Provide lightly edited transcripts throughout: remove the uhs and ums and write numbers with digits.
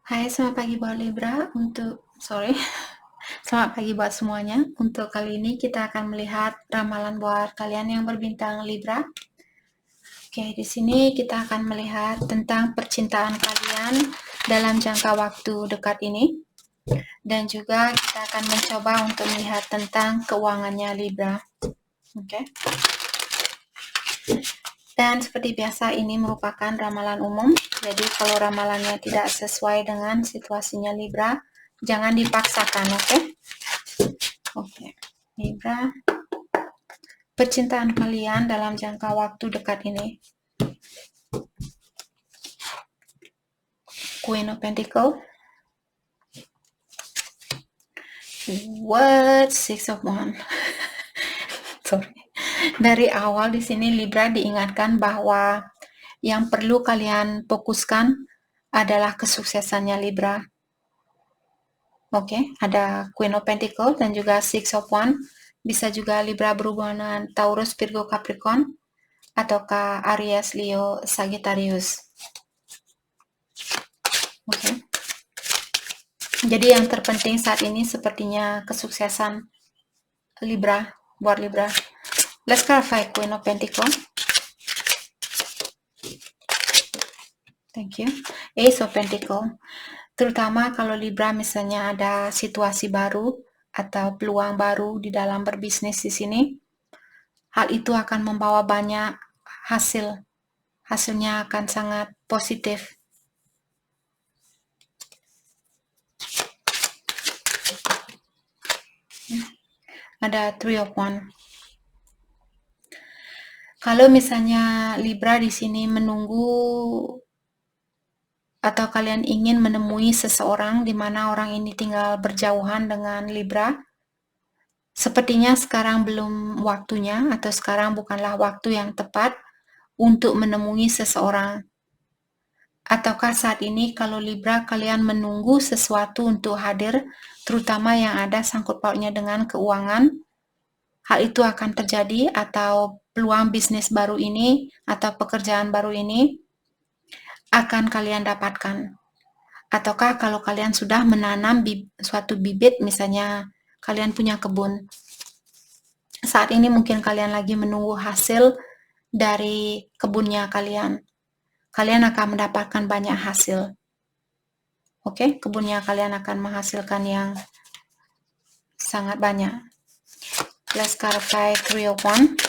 Hai, selamat pagi buat Libra. Selamat pagi buat semuanya. Untuk kali ini kita akan melihat ramalan buat kalian yang berbintang Libra. Oke, di sini kita akan melihat tentang percintaan kalian dalam jangka waktu dekat ini. Dan juga kita akan mencoba untuk melihat tentang keuangannya Libra. Oke. Dan seperti biasa ini merupakan ramalan umum. Jadi kalau ramalannya tidak sesuai dengan situasinya Libra, jangan dipaksakan, oke? Oke. Libra, percintaan kalian dalam jangka waktu dekat ini. Queen of Pentacle. What? Six of Wands. Sorry. Dari awal di sini Libra diingatkan bahwa yang perlu kalian fokuskan adalah kesuksesannya Libra. Oke, ada Queen of Pentacle dan juga Six of Wands. Bisa juga Libra berhubungan Taurus, Virgo, Capricorn, ataukah Aries, Leo, Sagittarius. Oke. Jadi yang terpenting saat ini sepertinya kesuksesan Libra, buat Libra. Let's clarify Queen of Pentacle. Thank you. Ace of Pentacle. Terutama kalau Libra misalnya ada situasi baru atau peluang baru di dalam berbisnis di sini, hal itu akan membawa banyak hasil. Hasilnya akan sangat positif. Ada Three of Wands. Kalau misalnya Libra di sini menunggu atau kalian ingin menemui seseorang di mana orang ini tinggal berjauhan dengan Libra, sepertinya sekarang belum waktunya atau sekarang bukanlah waktu yang tepat untuk menemui seseorang. Ataukah saat ini kalau Libra kalian menunggu sesuatu untuk hadir, terutama yang ada sangkut pautnya dengan keuangan, hal itu akan terjadi atau peluang bisnis baru ini atau pekerjaan baru ini akan kalian dapatkan. Ataukah kalau kalian sudah menanam suatu bibit, misalnya kalian punya kebun, saat ini mungkin kalian lagi menunggu hasil dari kebunnya kalian. Kalian akan mendapatkan banyak hasil. Oke, kebunnya kalian akan menghasilkan yang sangat banyak. Let's clarify Three of Wands.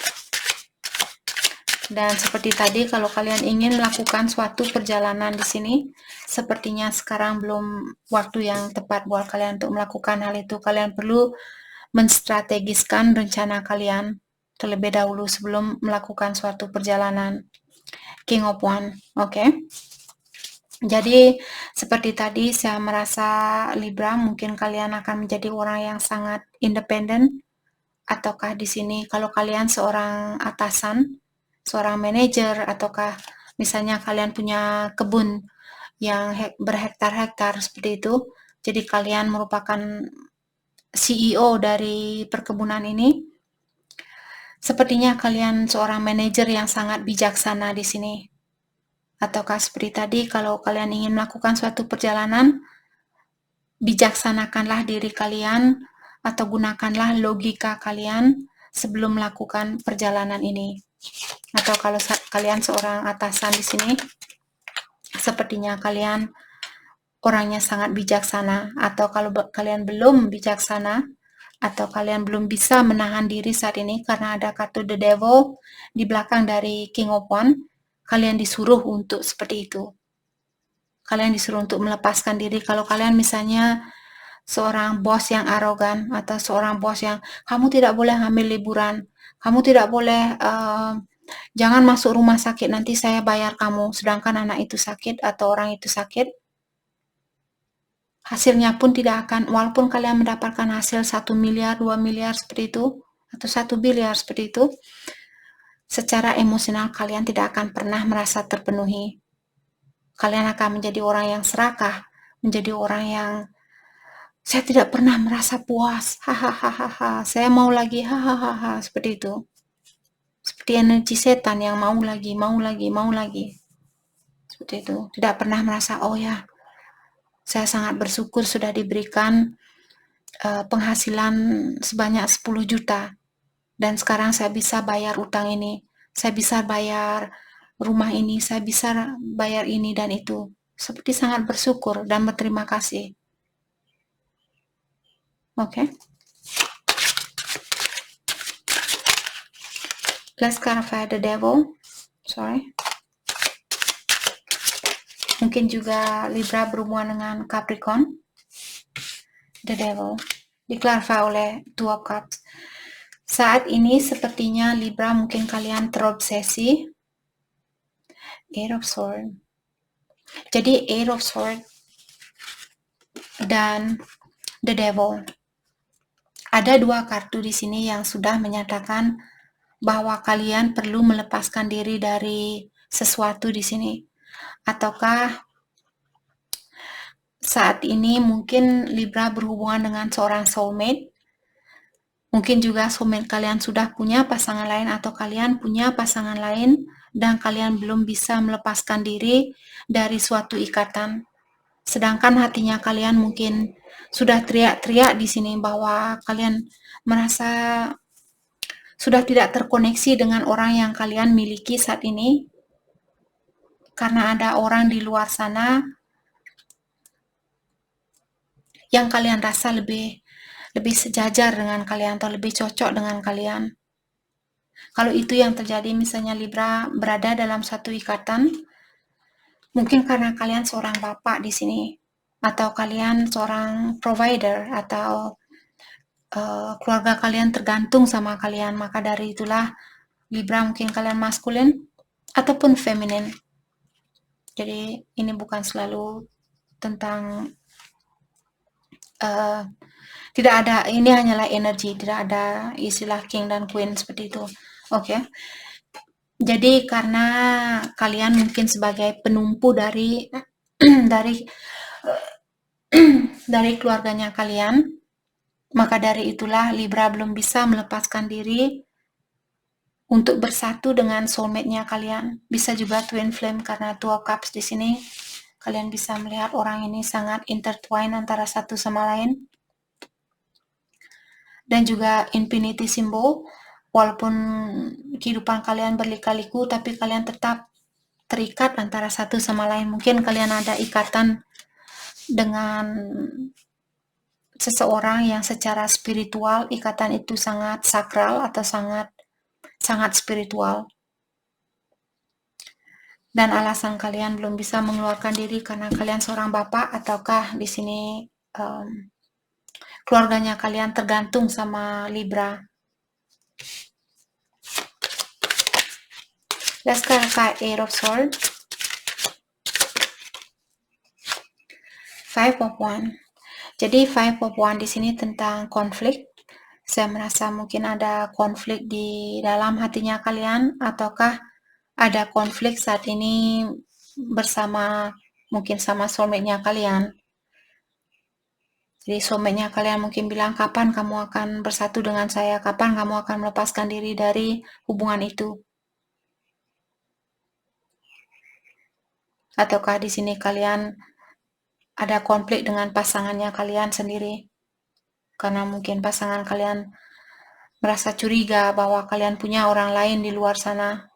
Dan seperti tadi, kalau kalian ingin melakukan suatu perjalanan di sini, sepertinya sekarang belum waktu yang tepat buat kalian untuk melakukan hal itu. Kalian perlu menstrategiskan rencana kalian terlebih dahulu sebelum melakukan suatu perjalanan. King of Wands, oke? Jadi seperti tadi saya merasa Libra mungkin kalian akan menjadi orang yang sangat independen, ataukah di sini kalau kalian seorang atasan, seorang manajer, ataukah misalnya kalian punya kebun yang berhektar-hektar seperti itu, jadi kalian merupakan CEO dari perkebunan ini. Sepertinya kalian seorang manajer yang sangat bijaksana di sini. Ataukah seperti tadi, kalau kalian ingin melakukan suatu perjalanan, bijaksanakanlah diri kalian atau gunakanlah logika kalian sebelum melakukan perjalanan ini. Atau kalau kalian seorang atasan di sini, sepertinya kalian orangnya sangat bijaksana. Atau kalau kalian belum bijaksana, atau kalian belum bisa menahan diri saat ini karena ada kartu The Devil di belakang dari King of Wands, kalian disuruh untuk seperti itu. Kalian disuruh untuk melepaskan diri. Kalau kalian misalnya seorang bos yang arogan atau seorang bos yang kamu tidak boleh ambil liburan, kamu tidak boleh jangan masuk rumah sakit, nanti saya bayar kamu, sedangkan anak itu sakit atau orang itu sakit, hasilnya pun tidak akan, walaupun kalian mendapatkan hasil 1 miliar, 2 miliar seperti itu, atau 1 biliar seperti itu, secara emosional kalian tidak akan pernah merasa terpenuhi. Kalian akan menjadi orang yang serakah, menjadi orang yang saya tidak pernah merasa puas, hahaha, saya mau lagi, hahaha, seperti itu. Seperti energi setan yang mau lagi. Seperti itu. Tidak pernah merasa, oh ya, Saya sangat bersyukur sudah diberikan penghasilan sebanyak 10 juta. Dan sekarang saya bisa bayar utang ini. Saya bisa bayar rumah ini, saya bisa bayar ini dan itu. Seperti sangat bersyukur dan berterima kasih. Oke. Let's clarify the devil. Sorry. Mungkin juga Libra berhubungan dengan Capricorn. The devil. Diklarify oleh Two of Cups. Saat ini sepertinya Libra mungkin kalian terobsesi. Eight of Swords. Jadi Eight of Swords dan The Devil. Ada dua kartu di sini yang sudah menyatakan bahwa kalian perlu melepaskan diri dari sesuatu di sini. Ataukah saat ini mungkin Libra berhubungan dengan seorang soulmate. Mungkin juga soulmate kalian sudah punya pasangan lain atau kalian punya pasangan lain dan kalian belum bisa melepaskan diri dari suatu ikatan. Sedangkan hatinya kalian mungkin sudah teriak-teriak di sini bahwa kalian merasa sudah tidak terkoneksi dengan orang yang kalian miliki saat ini. Karena ada orang di luar sana yang kalian rasa lebih sejajar dengan kalian atau lebih cocok dengan kalian. Kalau itu yang terjadi, misalnya Libra berada dalam satu ikatan, mungkin karena kalian seorang bapak di sini, atau kalian seorang provider, atau keluarga kalian tergantung sama kalian, maka dari itulah Libra mungkin kalian maskulin ataupun feminin. Jadi ini bukan selalu tentang tidak ada, ini hanyalah energi, tidak ada istilah king dan queen seperti itu. Oke. Jadi karena kalian mungkin sebagai penumpu dari dari keluarganya kalian, maka dari itulah Libra belum bisa melepaskan diri untuk bersatu dengan soulmate-nya kalian. Bisa juga twin flame karena Two of Cups di sini. Kalian bisa melihat orang ini sangat intertwine antara satu sama lain. Dan juga infinity symbol, walaupun kehidupan kalian berlika-liku, tapi kalian tetap terikat antara satu sama lain. Mungkin kalian ada ikatan dengan seseorang yang secara spiritual, ikatan itu sangat sakral atau sangat spiritual. Dan alasan kalian belum bisa mengeluarkan diri karena kalian seorang bapak, ataukah di sini keluarganya kalian tergantung sama Libra. Let's clarify Eight of Swords. Five of Wands. Jadi Five of Wands di sini tentang konflik. Saya merasa mungkin ada konflik di dalam hatinya kalian, ataukah ada konflik saat ini bersama mungkin sama soulmate-nya kalian. Jadi soulmate-nya kalian mungkin bilang, kapan kamu akan bersatu dengan saya, kapan kamu akan melepaskan diri dari hubungan itu. Ataukah di sini kalian ada konflik dengan pasangannya kalian sendiri. Karena mungkin pasangan kalian merasa curiga bahwa kalian punya orang lain di luar sana.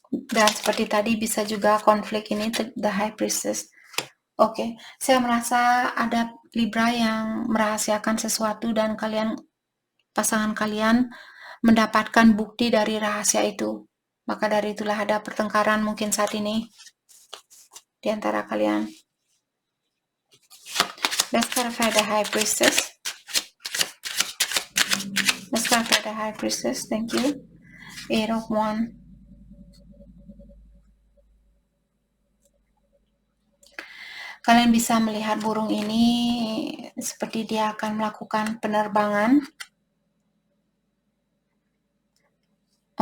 Dan seperti tadi bisa juga konflik ini the High Priestess. Oke, saya merasa ada Libra yang merahasiakan sesuatu dan pasangan kalian mendapatkan bukti dari rahasia itu. Maka dari itulah ada pertengkaran mungkin saat ini di antara kalian. Let's clarify the High Priestess. Let's clarify the High Priestess. Thank you. Eight of Wands. Kalian bisa melihat burung ini seperti dia akan melakukan penerbangan.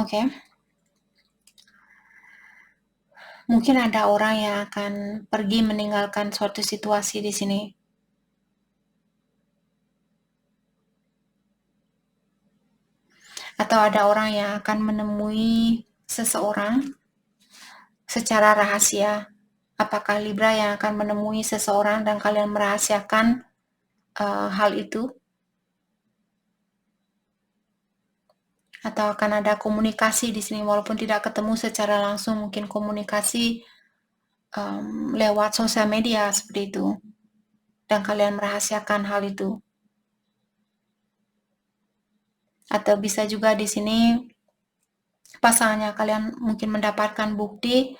Oke. Mungkin ada orang yang akan pergi meninggalkan suatu situasi di sini. Atau ada orang yang akan menemui seseorang secara rahasia. Apakah Libra yang akan menemui seseorang dan kalian merahasiakan hal itu? Atau akan ada komunikasi di sini walaupun tidak ketemu secara langsung, mungkin komunikasi lewat sosial media seperti itu, dan kalian merahasiakan hal itu. Atau bisa juga di sini pasangannya kalian mungkin mendapatkan bukti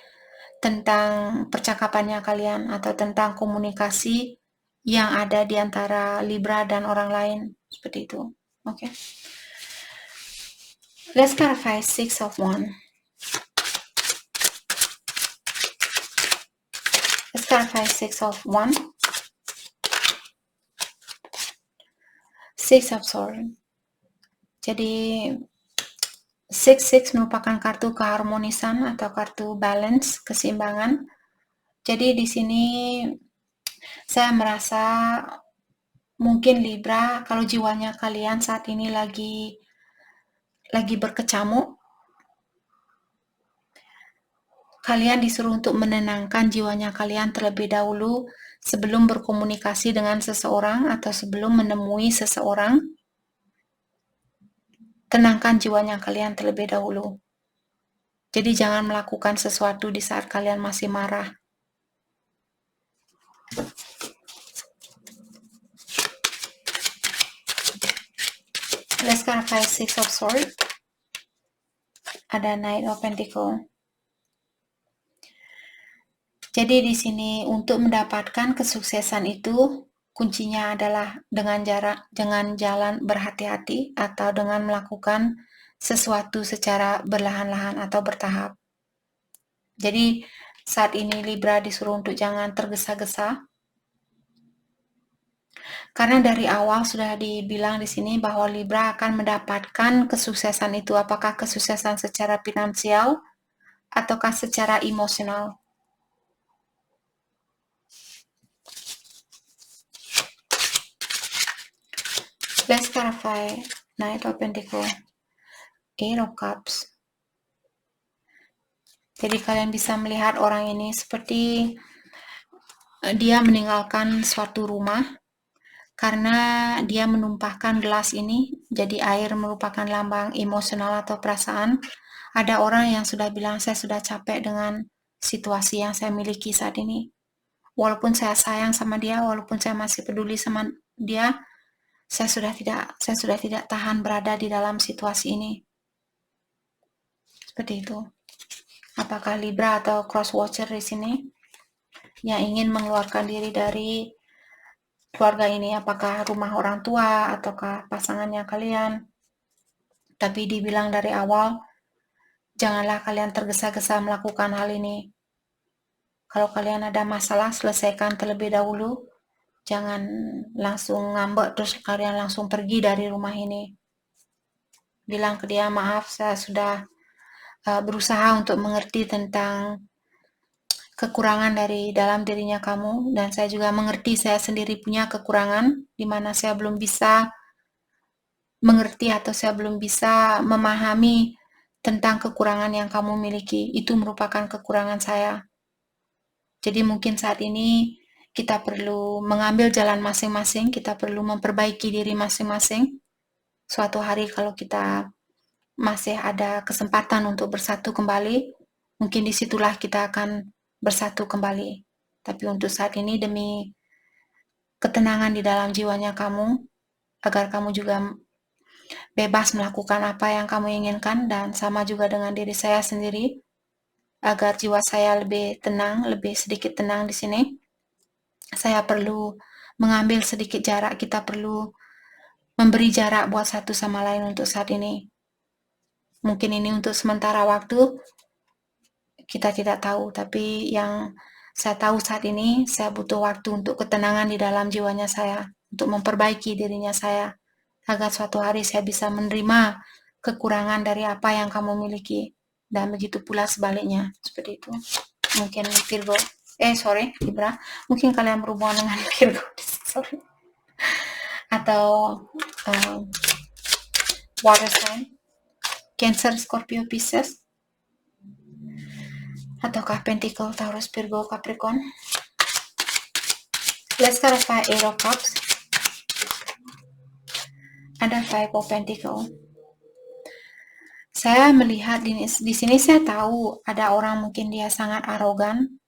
tentang percakapannya kalian atau tentang komunikasi yang ada di antara Libra dan orang lain seperti itu. Oke. Let's clarify Six of Wands. Let's clarify Six of Wands. Six of Swords. Jadi Six merupakan kartu keharmonisan atau kartu balance, keseimbangan. Jadi di sini saya merasa mungkin Libra, kalau jiwanya kalian saat ini lagi berkecamuk, kalian disuruh untuk menenangkan jiwanya kalian terlebih dahulu sebelum berkomunikasi dengan seseorang atau sebelum menemui seseorang. Tenangkan jiwanya kalian terlebih dahulu. Jadi jangan melakukan sesuatu di saat kalian masih marah. Let's clarify Six of Swords. Ada Knight of Pentacles. Jadi di sini untuk mendapatkan kesuksesan itu kuncinya adalah dengan jalan berhati-hati atau dengan melakukan sesuatu secara berlahan-lahan atau bertahap. Jadi saat ini Libra disuruh untuk jangan tergesa-gesa. Karena dari awal sudah dibilang di sini bahwa Libra akan mendapatkan kesuksesan itu, apakah kesuksesan secara finansial ataukah secara emosional. Let's clarify Knight of Pentacles, Eight of Cups. Jadi kalian bisa melihat orang ini seperti dia meninggalkan suatu rumah karena dia menumpahkan gelas ini. Jadi air merupakan lambang emosional atau perasaan. Ada orang yang sudah bilang, saya sudah capek dengan situasi yang saya miliki saat ini. Walaupun saya sayang sama dia, walaupun saya masih peduli sama dia, saya sudah tidak tahan berada di dalam situasi ini. Seperti itu. Apakah Libra atau Cross Watcher di sini yang ingin mengeluarkan diri dari keluarga ini, apakah rumah orang tua ataukah pasangannya kalian? Tapi dibilang dari awal, janganlah kalian tergesa-gesa melakukan hal ini. Kalau kalian ada masalah, selesaikan terlebih dahulu. Jangan langsung ngambek terus kalian langsung pergi dari rumah ini. Bilang ke dia, maaf, saya sudah berusaha untuk mengerti tentang kekurangan dari dalam dirinya kamu, dan saya juga mengerti saya sendiri punya kekurangan di mana saya belum bisa mengerti atau saya belum bisa memahami tentang kekurangan yang kamu miliki. Itu merupakan kekurangan saya. Jadi mungkin saat ini kita perlu mengambil jalan masing-masing, kita perlu memperbaiki diri masing-masing. Suatu hari kalau kita masih ada kesempatan untuk bersatu kembali, mungkin disitulah kita akan bersatu kembali. Tapi untuk saat ini demi ketenangan di dalam jiwanya kamu, agar kamu juga bebas melakukan apa yang kamu inginkan, dan sama juga dengan diri saya sendiri, agar jiwa saya lebih tenang, lebih sedikit tenang di sini. Saya perlu mengambil sedikit jarak, kita perlu memberi jarak buat satu sama lain untuk saat ini. Mungkin ini untuk sementara waktu, kita tidak tahu, tapi yang saya tahu saat ini, saya butuh waktu untuk ketenangan di dalam jiwanya saya, untuk memperbaiki dirinya saya, agar suatu hari saya bisa menerima kekurangan dari apa yang kamu miliki, dan begitu pula sebaliknya, seperti itu. Mungkin Virgo, Libra, mungkin kalian berhubungan dengan Virgo, sorry, atau water sign, Cancer, Scorpio, Pisces. ataukah Pentacle, Taurus, Virgo, Capricorn. Let's clarify Eight of Cups. Ada Five of Pentacle. Saya melihat di sini saya tahu ada orang mungkin dia sangat arogan,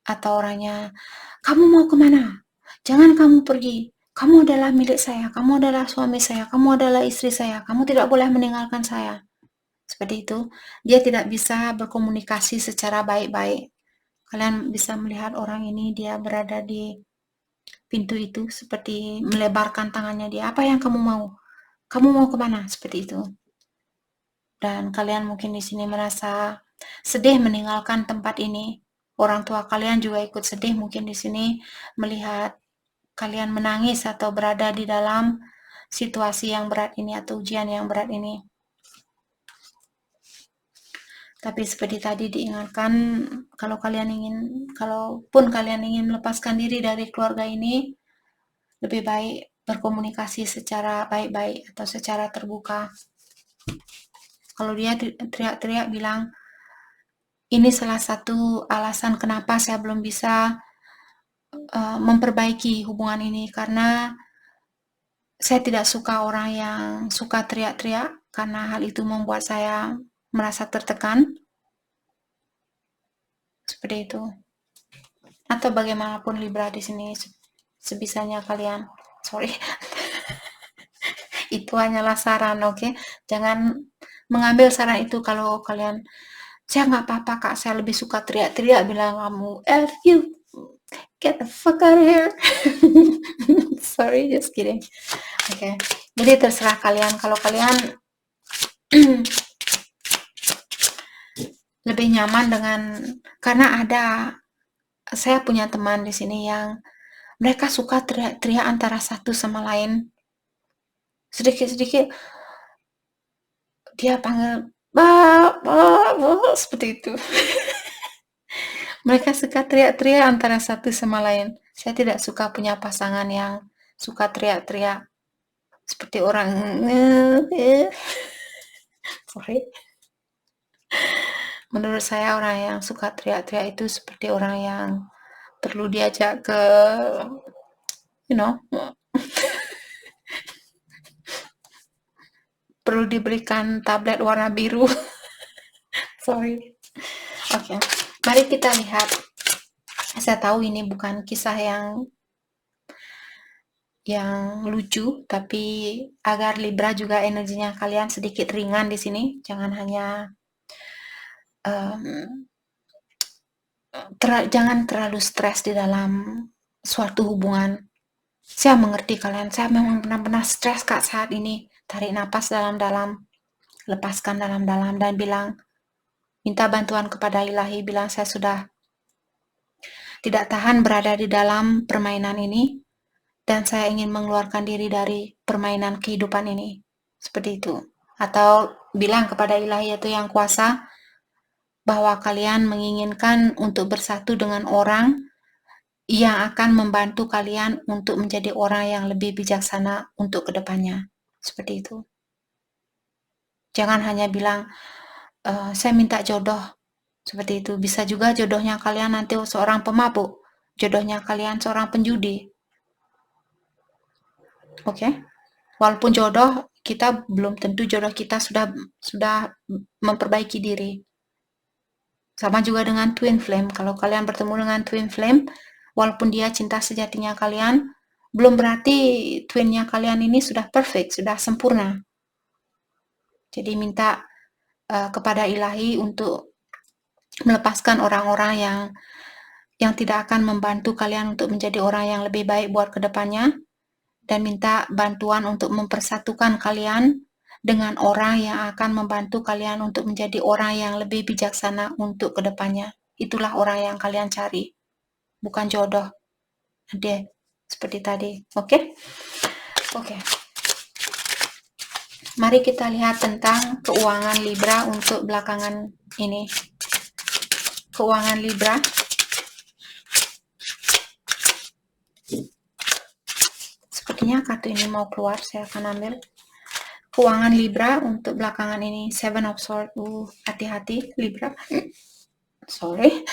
atau orangnya, kamu mau kemana? Jangan kamu pergi. Kamu adalah milik saya, kamu adalah suami saya, kamu adalah istri saya, kamu tidak boleh meninggalkan saya. Seperti itu. Dia tidak bisa berkomunikasi secara baik-baik. Kalian bisa melihat orang ini, dia berada di pintu itu seperti melebarkan tangannya dia. Apa yang kamu mau? Kamu mau kemana? Seperti itu. Dan kalian mungkin di sini merasa sedih meninggalkan tempat ini. Orang tua kalian juga ikut sedih mungkin di sini melihat kalian menangis atau berada di dalam situasi yang berat ini atau ujian yang berat ini. Tapi seperti tadi diingatkan, kalaupun kalian ingin melepaskan diri dari keluarga ini, lebih baik berkomunikasi secara baik-baik atau secara terbuka. Kalau dia teriak-teriak bilang, ini salah satu alasan kenapa saya belum bisa memperbaiki hubungan ini, karena saya tidak suka orang yang suka teriak-teriak, karena hal itu membuat saya merasa tertekan. Seperti itu. Atau bagaimanapun Libra di sini, sebisanya kalian, sorry, itu hanyalah saran, oke? Jangan mengambil saran itu kalau kalian, saya nggak apa-apa kak, saya lebih suka teriak-teriak, bilang kamu, F you, get the fuck out of here. Sorry, just kidding. Oke. Jadi terserah kalian, kalau kalian lebih nyaman dengan, karena saya punya teman di sini yang mereka suka teriak-teriak antara satu sama lain. Sedikit-sedikit dia panggil, seperti itu. Mereka suka teriak-teriak antara satu sama lain. Saya tidak suka punya pasangan yang suka teriak-teriak seperti orang, sorry. Menurut saya orang yang suka teriak-teriak itu seperti orang yang perlu diajak ke, perlu diberikan tablet warna biru. Sorry. Oke. Mari kita lihat. Saya tahu ini bukan kisah yang lucu, tapi agar Libra juga energinya kalian sedikit ringan di sini. Jangan hanya jangan terlalu stres di dalam suatu hubungan. Saya mengerti kalian, saya memang benar-benar stres kak saat ini. Tarik napas dalam-dalam, lepaskan dalam-dalam, dan bilang, minta bantuan kepada ilahi, bilang saya sudah tidak tahan berada di dalam permainan ini, dan saya ingin mengeluarkan diri dari permainan kehidupan ini. Seperti itu. Atau bilang kepada ilahi atau yang kuasa, bahwa kalian menginginkan untuk bersatu dengan orang yang akan membantu kalian untuk menjadi orang yang lebih bijaksana untuk kedepannya. Seperti itu. Jangan hanya bilang, saya minta jodoh. Seperti itu. Bisa juga jodohnya kalian nanti seorang pemabuk. Jodohnya kalian seorang penjudi. Oke? Walaupun jodoh, kita belum tentu jodoh kita sudah memperbaiki diri. Sama juga dengan twin flame. Kalau kalian bertemu dengan twin flame, walaupun dia cinta sejatinya kalian, belum berarti twinnya kalian ini sudah perfect, sudah sempurna. Jadi minta kepada ilahi untuk melepaskan orang-orang yang tidak akan membantu kalian untuk menjadi orang yang lebih baik buat kedepannya, dan minta bantuan untuk mempersatukan kalian dengan orang yang akan membantu kalian untuk menjadi orang yang lebih bijaksana untuk kedepannya. Itulah orang yang kalian cari, bukan jodoh. Nanti seperti tadi, oke? Oke. Mari kita lihat tentang keuangan Libra untuk belakangan ini. Keuangan Libra. Sepertinya kartu ini mau keluar, saya akan ambil. Keuangan Libra untuk belakangan ini, Seven of Swords. Hati-hati Libra. Sorry.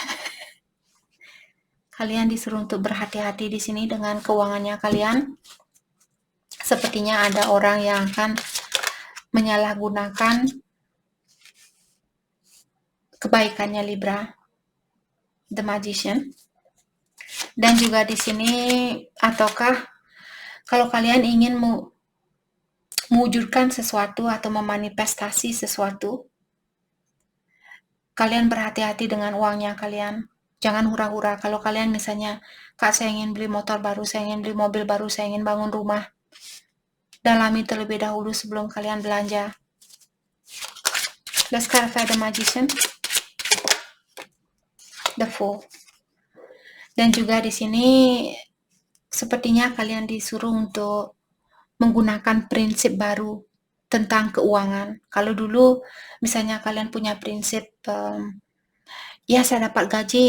Kalian disuruh untuk berhati-hati di sini dengan keuangannya kalian. Sepertinya ada orang yang akan menyalahgunakan kebaikannya Libra, The Magician. Dan juga di sini, ataukah kalau kalian ingin mewujudkan sesuatu atau memanifestasi sesuatu, kalian berhati-hati dengan uangnya kalian. Jangan hura-hura. Kalau kalian misalnya, Kak, saya ingin beli motor baru, saya ingin beli mobil baru, saya ingin bangun rumah, dalami terlebih dahulu sebelum kalian belanja. Let's clarify the Magician, the Fool. Dan juga di sini sepertinya kalian disuruh untuk menggunakan prinsip baru tentang keuangan. Kalau dulu misalnya kalian punya prinsip, ya saya dapat gaji,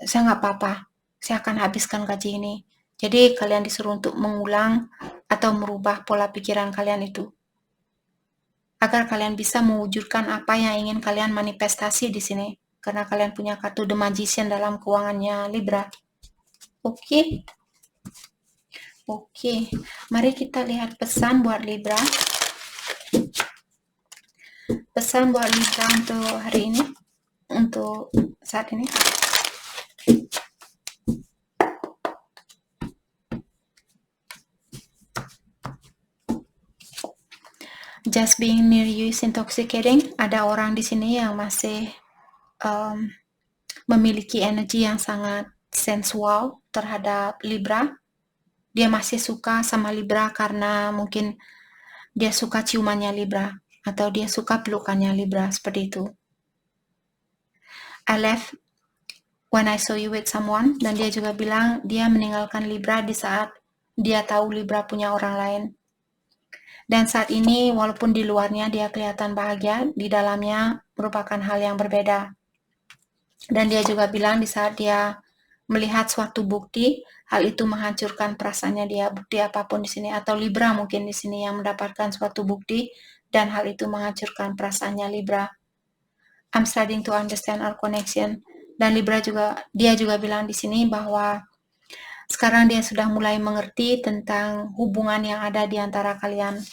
saya nggak apa-apa, saya akan habiskan gaji ini. Jadi kalian disuruh untuk mengulang atau merubah pola pikiran kalian itu, agar kalian bisa mewujudkan apa yang ingin kalian manifestasi di sini. Karena kalian punya kartu The Magician dalam keuangannya Libra. Oke. Oke, mari kita lihat pesan buat Libra. Pesan buat Libra untuk hari ini, untuk saat ini. Just being near you is intoxicating. Ada orang di sini yang masih memiliki energi yang sangat sensual terhadap Libra. Dia masih suka sama Libra karena mungkin dia suka ciumannya Libra atau dia suka pelukannya Libra, seperti itu. I left when I saw you with someone, dan dia juga bilang dia meninggalkan Libra di saat dia tahu Libra punya orang lain. Dan saat ini walaupun di luarnya dia kelihatan bahagia, di dalamnya merupakan hal yang berbeda. Dan dia juga bilang di saat dia melihat suatu bukti, hal itu menghancurkan perasaannya dia, bukti apapun di sini, atau Libra mungkin di sini yang mendapatkan suatu bukti dan hal itu menghancurkan perasaannya Libra. I'm starting to understand our connection. Dan Libra dia juga bilang di sini bahwa sekarang dia sudah mulai mengerti tentang hubungan yang ada di antara kalian.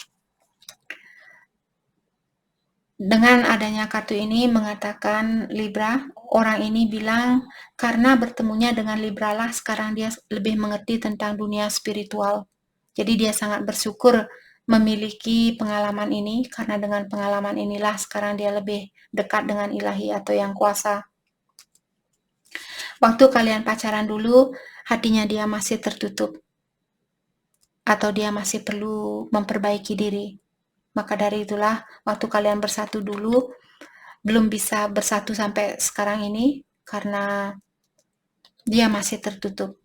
Dengan adanya kartu ini mengatakan Libra, orang ini bilang karena bertemunya dengan Libra lah sekarang dia lebih mengerti tentang dunia spiritual. Jadi dia sangat bersyukur memiliki pengalaman ini, karena dengan pengalaman inilah sekarang dia lebih dekat dengan ilahi atau yang kuasa. Waktu kalian pacaran dulu, hatinya dia masih tertutup, atau dia masih perlu memperbaiki diri. Maka dari itulah, waktu kalian bersatu dulu, belum bisa bersatu sampai sekarang ini, karena dia masih tertutup.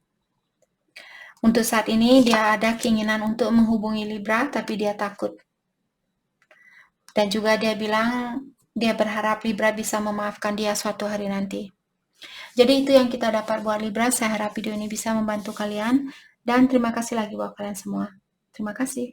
Untuk saat ini, dia ada keinginan untuk menghubungi Libra, tapi dia takut. Dan juga dia bilang, dia berharap Libra bisa memaafkan dia suatu hari nanti. Jadi itu yang kita dapat buat Libra. Saya harap video ini bisa membantu kalian. Dan terima kasih lagi buat kalian semua. Terima kasih.